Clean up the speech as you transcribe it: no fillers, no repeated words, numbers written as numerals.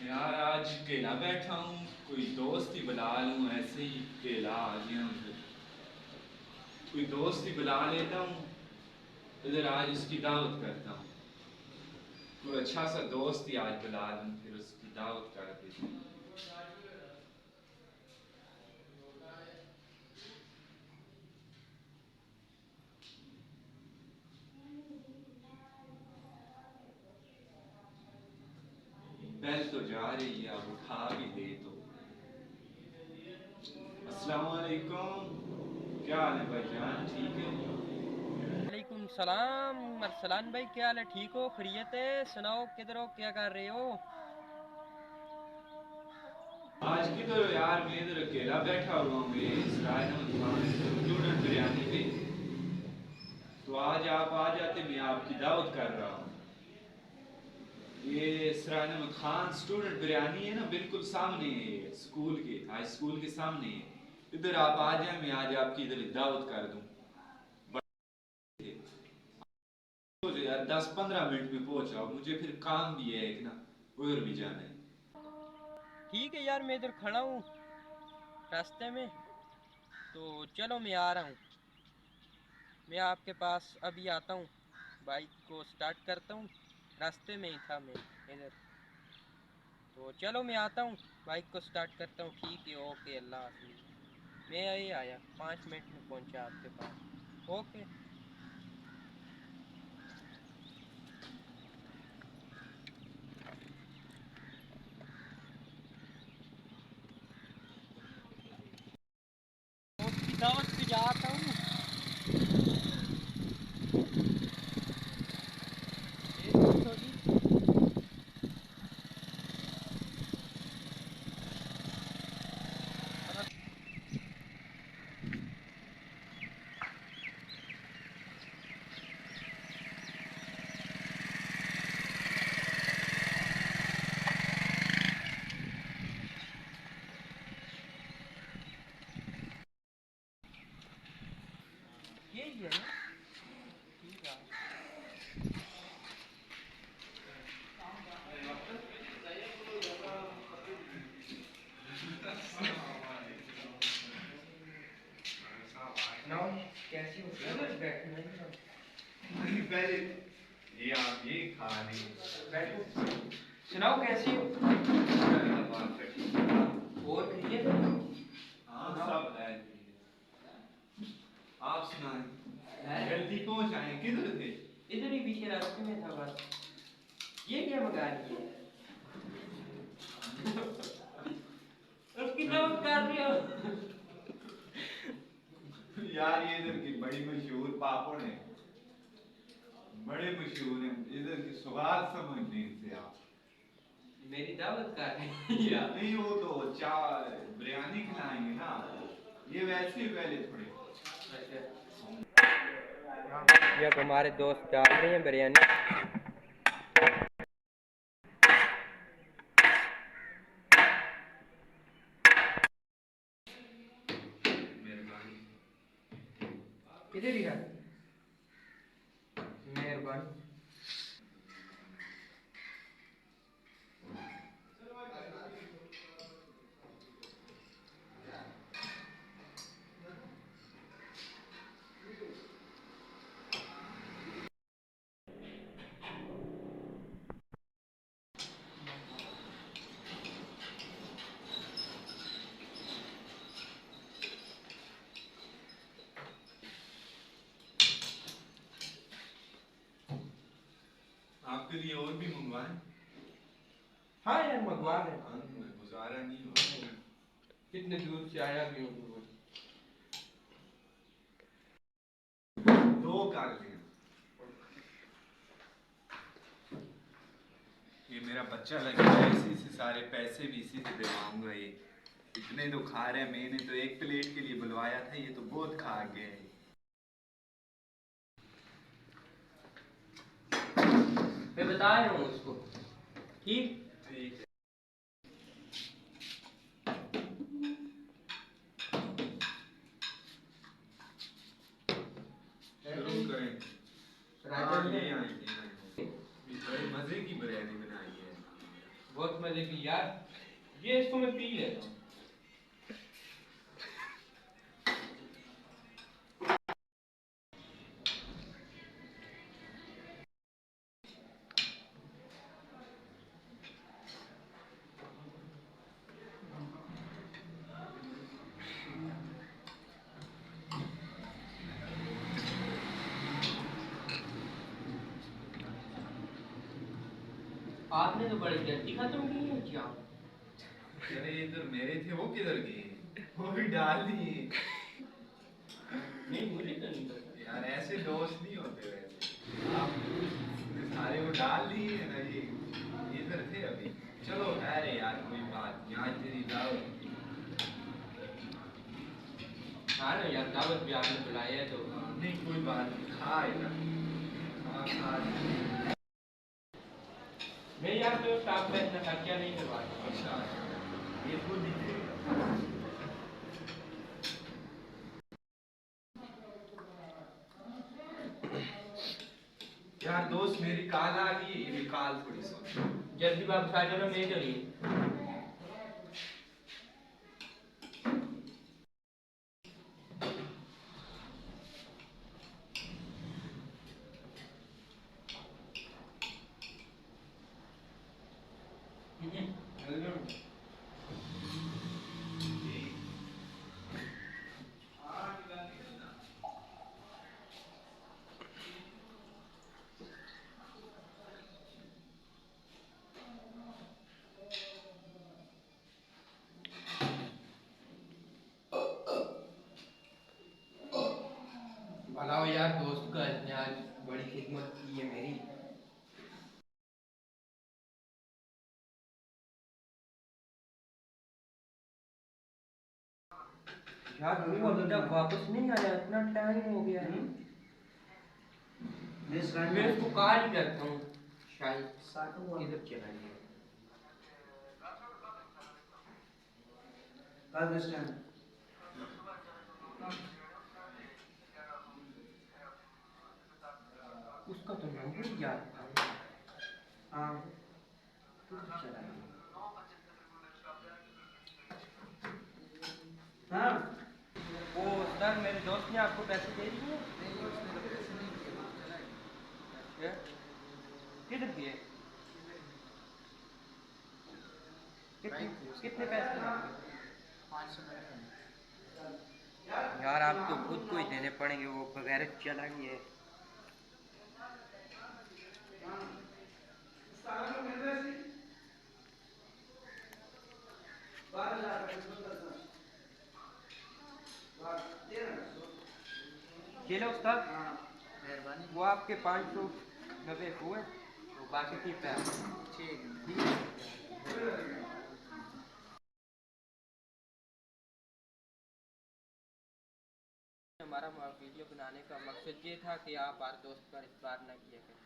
यार आज अकेला बैठा हूँ, कोई दोस्त ही बुला लूँ, ऐसे ही अकेला आ गया हूँ। कोई दोस्त ही बुला लेता हूँ, इधर आज उसकी दावत करता हूँ। कोई अच्छा सा दोस्त ही आज बुला लूँ, फिर उसकी दावत कर देता हूँ। बेल तो जा रही है, अब उठा भी दे तो। अस्सलाम वालेकुम, क्या हाल है भाईजान, ठीक है? वालेकुम सलाम। अरसलान भाई, क्या हाल है? ठीक हो? खैरियत है? सुनाओ, किधर हो? क्या कर रहे हो? आज किधर हो यार? मैं इधर अकेला बैठा हुआ हूँ। ये इसराइल अहमद खान स्टूडेंट बिरयानी पे, तो आज आप आ जाते, मैं आपकी दावत कर रहा हूँ। ये इसराइल अहमद खान स्टूडेंट बिरयानी है ना, बिल्कुल सामने है, ये स्कूल के, हाई स्कूल के सामने है। इधर आप आ जाए, मैं आज आपकी इधर दावत कर दूँ। तो यार 10-15 मिनट में पहुंच जाओ, मुझे फिर काम भी है एक ना, उधर भी जाना है। ठीक है यार, मैं इधर खड़ा हूँ रास्ते में, तो चलो मैं आ रहा हूँ। मैं आपके पास अभी आता हूँ, बाइक को स्टार्ट करता हूँ। रास्ते में ही था मैं इधर, तो चलो मैं आता हूँ, बाइक को स्टार्ट करता हूँ। ठीक है, ओके, अल्लाह हाफिज़। मैं यही आया, 5 मिनट में पहुँचा आपके पास। ओके। दोस्त की दावत पे जाता हूँ। यही है ना? ठीक है। सुनाओ, कैसी हो? बैठना है। नहीं, पहले ये आप ये खा रहे हैं। बैठो। सुनाओ, कैसी हो? और खैरियत है? हाँ सुनाओ। सब है। आप है? सुनाएं, जल्दी पहुंच आए, किधर थे? इधर ही पीछे रास्ते में था बस। ये क्या मंगा रही है? उसकी दावत कर रही हो? यार ये इधर की बड़ी मशहूर पापड़ है, बड़े मशहूर हैं इधर की, स्वाद समझ लें इनसे आप। मेरी दावत कर रही है यार। नहीं, वो तो चाय बिरयानी खिलाएंगे ना, ये वैसे ही पहले थोड़े। ये अब हमारे दोस्त डाल रहे हैं बिरयानी। मेहरबानी। इधर ही है। मेहरबानी। आपके लिए और भी मंगवाएं? हाँ यार, मंगवा रहे हैं। अंत में गुजारा नहीं हो। कितने दूर से आया भी हूँ। दो कर लें। ये मेरा बच्चा लगा है, इसी से सारे पैसे भी इसी से दिलवाऊंगा। ये इतने तो खा रहे हैं, मैंने तो एक प्लेट के लिए बुलवाया था, ये तो बहुत खा गए हैं। मैं बता रहा हूँ उसको। ठीक। ठीक है, शुरू करें। हाँ राजन ये ने आए, ये आए। बड़े मजे की बिरयानी बनाई है। बहुत मजे की यार, ये इसको मैं पी लेता हूँ। आपने तो बड़ी जल्दी खत्म की है क्या? अरे इधर मेरे थे, वो किधर गए? वो भी डाल दिए। नहीं, मुझे तो नहीं पता यार ऐसे दोस्त नहीं होते वैसे। आप सारे वो डाल दिए है ना, ये इधर थे अभी। चलो खैर है यार, कोई बात नहीं, आज तेरी दावत। हाँ ना यार, दावत भी आपने बुलाया है तो। नहीं कोई बात नहीं, खा यार, खा खा। मैं यार दोस्त आपका इतना खर्चा नहीं करवाता। अच्छा ये खुद ही देगा। यार दोस्त मेरी कॉल आ गई है, ये भी कॉल थोड़ी सुन। जल्दी वापस आ जाना, मैं तो नहीं। भलाओ यार, दोस्त का इसने आज बड़ी खिदमत की है मेरी। यार वो अभी तक वापस नहीं आया, इतना टाइम हो गया है। मैं इसको कॉल ही करता हूँ, शायद किधर चला गया। उसका तो नंबर ही याद था। हाँ, किधर चला गया? हाँ, वो सर मेरे दोस्त ने आपको पैसे दे दिए? नहीं, उसने तो पैसे नहीं दिए, वो चला गया। अच्छा, किधर दिए? कितने पैसे लगे? 500 यार, आप तो खुद को ही देने पड़ेंगे, वो बगैर चला गया है। चलो उस्ताद, मेहरबानी। वो आपके 590 हुए, तो बाकी की पैसे। ठीक है। हमारा वीडियो बनाने का मकसद ये था कि आप हर दोस्त पर इस बार न किया करें।